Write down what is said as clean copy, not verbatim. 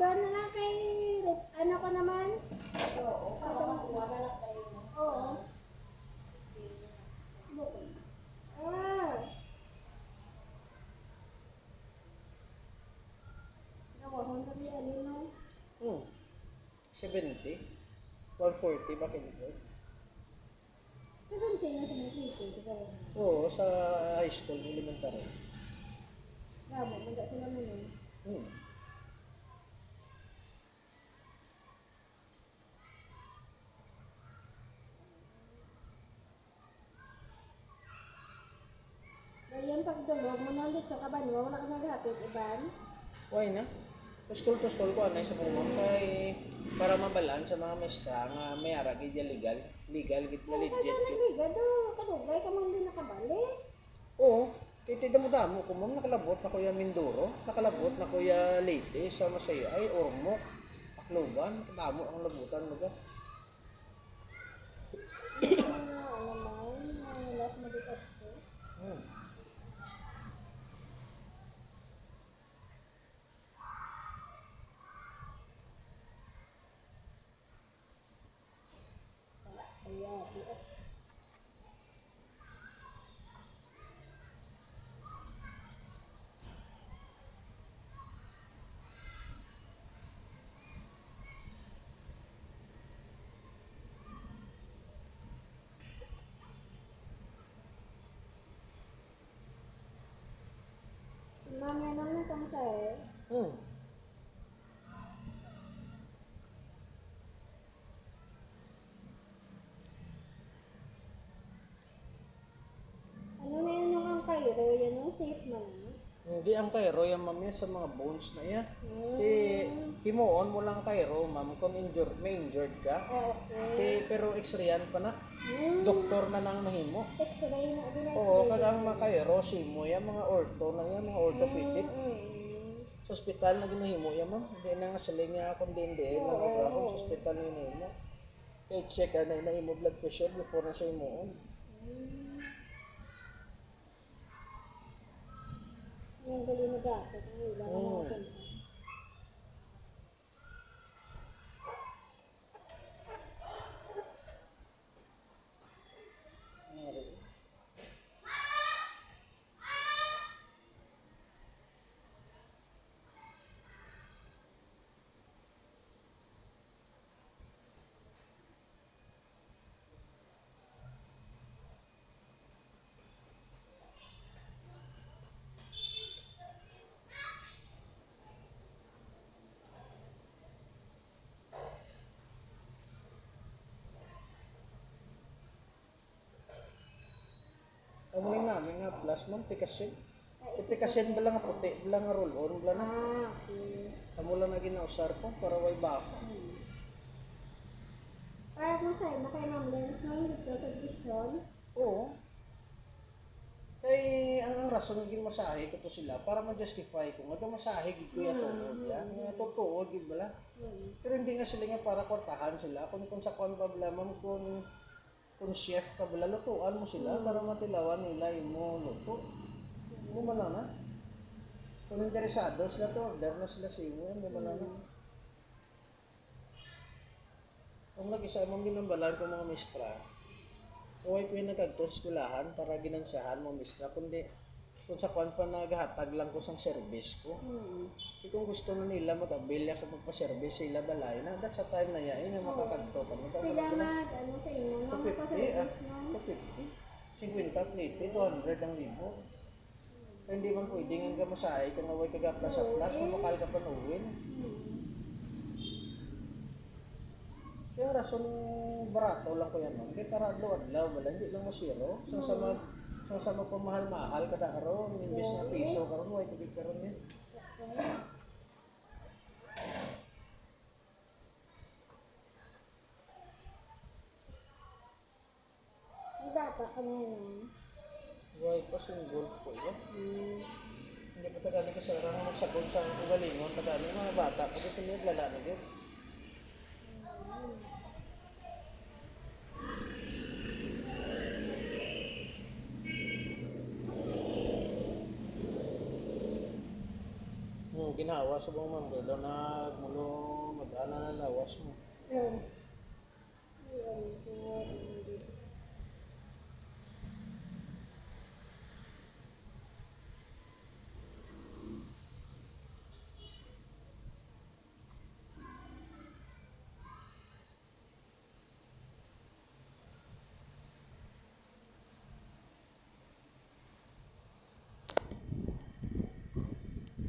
doon na lang kay, ano ko naman? Oo, wala lang kayo. Oo. Ah. Nawahon kami ano no? 70. 140 ba kinito? 17 na sa mga sisi, di ba? Oo, sa high school, elementary. Ramo, magka sila mo yun. Hmm. Ngayon pagdulog mo nang dito sa kabanwa, wala ka naghapit, iban? Why na? To school ko anay sa pumam kay para mabalan sa mga mesta nga may ara gid legal gid na legit Kasi gid. nagliga do, kadugay ka man din nakabalik. Oo, kay tita mo damo ko ma'am nakalabot na kuya Mindoro, nakalabot na kuya Leyte sa Masaya ay Ormoc, Akloban, damo ang labutan mo ga. Ano man, last madikat ko. Hmm. Ayan, mamaya naman na itong sir. Hmm. Ano na yun yung ang Cairo, yan o, safe man na. Hindi ang Cairo yung ma'am yan sa mga bones na yan. Hmm. Ti himuon mo lang Cairo ma'am kung may injured ka. Okay. Pero x-rayan pa na. Hmm. Doktor na nang mahimo. X-ray na, din Oo, kagang mga Cairo, simo yan, mga ortho na yan, mga orthopedic. Sa ospital na ginahimo yan ma'am. Hindi na nga sila nga kung hindi na magrahon sa ospital na ginahimo. Kaya check na imo blood pressure before na siya himuon. Yung gali na gato, ang iba na mga punta. Ang namin nga plus ma'am, pikasin. Pikasin ba lang nga puti, ba lang nga roll-on, ba na. Okay. Amo lang na ginausar ko para way baka. Para mo sa'yo, makailang lens mo dito sa vision. Oo. Kay ang rason naging masahe ko to sila para ma-justify ko nga masahe gid ko ya tuod ya. Nga totoo gid bala. Pero hindi nga sila nga para kwartahan sila kung sa kon ba ma'am kung chef ka bala lutuan mo sila para matilawan nila imo luto. Mo man na. Kung interesado sila to order na sila sa imo, mo man na. Kung nag-isa mong ginambalan ko mga mistra, huwag ko yung nagkagto sa skulahan para ginansahan mo mistra, kundi kung sa kwan pa naghatag lang ko sa service ko. Kung gusto na nila mag-abilya ka magpa-service sila balay na, sa time na yan, na makakagto ka. Sila mag, ano sa inyo, no? 250, no? 250, 50, 80, 200 ang libo. Kaya hindi man pwedeng ang gamasahe kung away kagapla sa plus, kung makal ka panuwin. Kaya rason barato lang ko yan ma'am. Kaya para adlaw-adlaw, wala, hindi lang masiro. Sa pamahal-mahal kada karon, imbes na piso karon, way tubig karon yan. Ang bata ka ngayon. Way pa single ko yan. Hindi pa tagali ka sa karang magsagod sa ugalingon, tagali mga bata, pag ito niya lala na din. ginawa sa buong mambelo na mulo mag-ana na lawas mo. Ayun. Ayun.